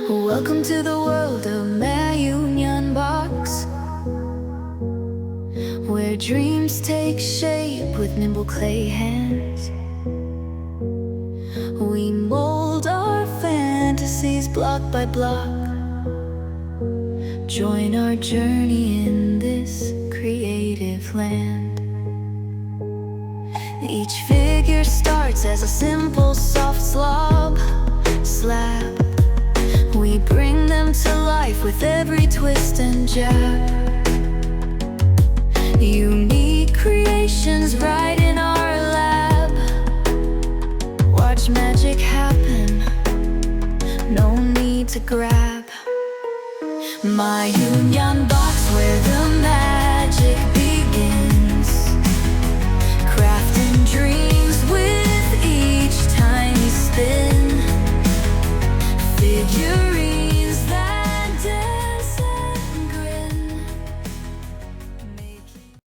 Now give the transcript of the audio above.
Welcome to the world of Maaiyu Nyanbox, where dreams take shape with nimble clay hands. We mold our fantasies block by block. Join our journey in this creative land. Each figure starts as a simple soft slab. We bring them to life with every twist and jab. Unique creations right in our lab. Watch magic happen, no need to grab. Maaiyu Nyanbox, where the magic begins. Crafting dreams with each tiny spin. Figure